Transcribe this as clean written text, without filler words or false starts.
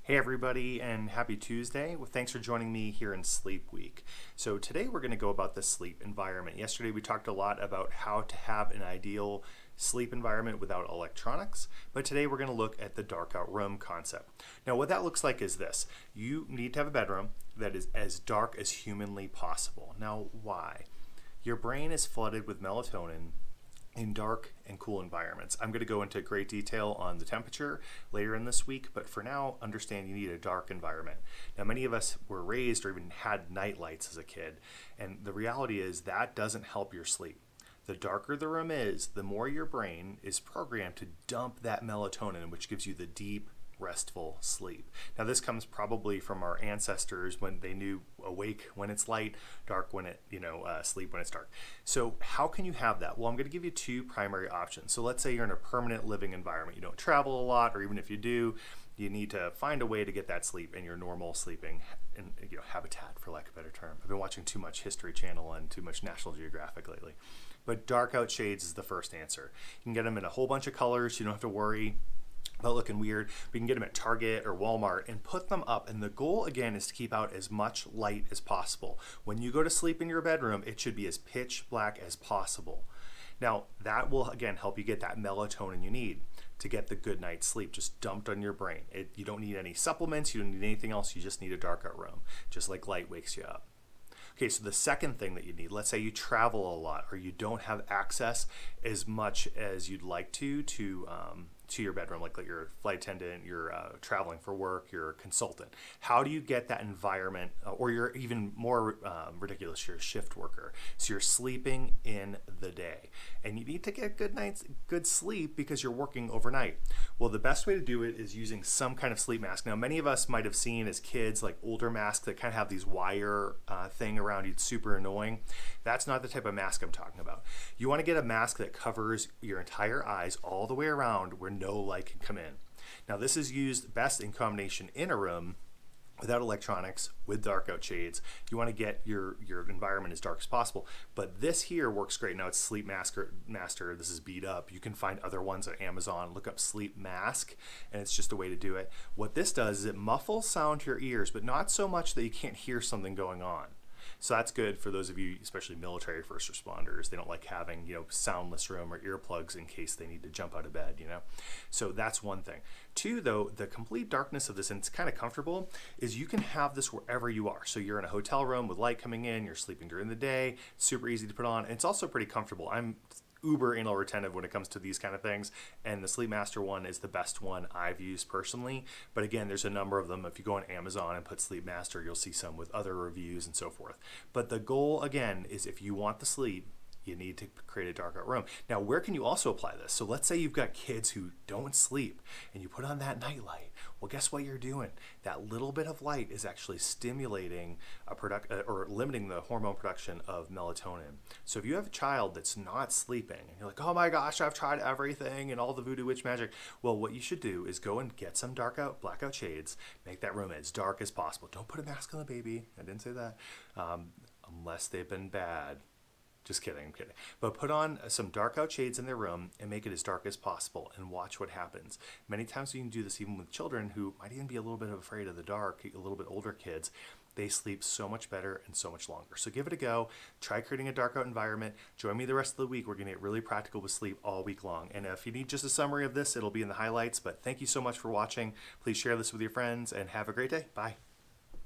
Hey everybody, and happy Tuesday. Well, thanks for joining me here in Sleep Week. So today we're going to go about the sleep environment. Yesterday we talked a lot about how to have an ideal sleep environment without electronics, but today we're going to look at the dark out room concept. Now what that looks like is this. You need to have a bedroom that is as dark as humanly possible. Now why? Your brain is flooded with melatonin in dark and cool environments. I'm going to go into great detail on the temperature later in this week, but for now, understand you need a dark environment. Now, many of us were raised or even had night lights as a kid, and the reality is that doesn't help your sleep. The darker the room is, the more your brain is programmed to dump that melatonin, which gives you the deep, restful sleep. Now this comes probably from our ancestors when they knew awake when it's light, dark when sleep when it's dark. So how can you have that? Well, I'm going to give you two primary options. So let's say you're in a permanent living environment. You don't travel a lot, or even if you do, you need to find a way to get that sleep in your normal sleeping habitat, for lack of a better term. I've been watching too much History Channel and too much National Geographic lately. But dark out shades is the first answer. You can get them in a whole bunch of colors. You don't have to worry about looking weird. We can get them at Target or Walmart and put them up. And the goal again is to keep out as much light as possible. When you go to sleep in your bedroom, it should be as pitch black as possible. Now that will again help you get that melatonin you need to get the good night's sleep just dumped on your brain. You don't need any supplements, you don't need anything else, you just need a dark out room, just like light wakes you up. Okay, so the second thing that you need, let's say you travel a lot or you don't have access as much as you'd like to your bedroom, like you're a flight attendant, you're traveling for work, you're a consultant. How do you get that environment, or you're even more ridiculous, you're a shift worker. So you're sleeping in the day and you need to get good sleep because you're working overnight. Well, the best way to do it is using some kind of sleep mask. Now, many of us might have seen as kids like older masks that kind of have these wire thing around you. It's super annoying. That's not the type of mask I'm talking about. You want to get a mask that covers your entire eyes all the way around where no light can come in. Now this is used best in combination in a room without electronics, with dark out shades. You want to get your environment as dark as possible. But this here works great. Now it's Sleep Master. This is beat up. You can find other ones at Amazon. Look up Sleep Mask, and it's just a way to do it. What this does is it muffles sound to your ears, but not so much that you can't hear something going on. So that's good for those of you, especially military first responders. They don't like having, soundless room or earplugs in case they need to jump out of bed, So that's one thing. Two, though, the complete darkness of this, and it's kind of comfortable, is you can have this wherever you are. So you're in a hotel room with light coming in, you're sleeping during the day, super easy to put on, and it's also pretty comfortable. I'm uber anal retentive when it comes to these kind of things, and the Sleep Master one is the best one I've used personally. But again, there's a number of them. If you go on Amazon and put Sleep Master, you'll see some with other reviews and so forth. But the goal again is if you want the sleep, you need to create a dark out room. Now, where can you also apply this? So let's say you've got kids who don't sleep and you put on that night light. Well, guess what you're doing? That little bit of light is actually stimulating or limiting the hormone production of melatonin. So if you have a child that's not sleeping and you're like, oh my gosh, I've tried everything and all the voodoo witch magic. Well, what you should do is go and get some blackout shades, make that room as dark as possible. Don't put a mask on the baby. I didn't say that. Unless they've been bad. Just kidding, I'm kidding. But put on some dark out shades in their room and make it as dark as possible and watch what happens. Many times you can do this even with children who might even be a little bit afraid of the dark, a little bit older kids. They sleep so much better and so much longer. So give it a go. Try creating a dark out environment. Join me the rest of the week. We're going to get really practical with sleep all week long. And if you need just a summary of this, it'll be in the highlights. But thank you so much for watching. Please share this with your friends and have a great day. Bye.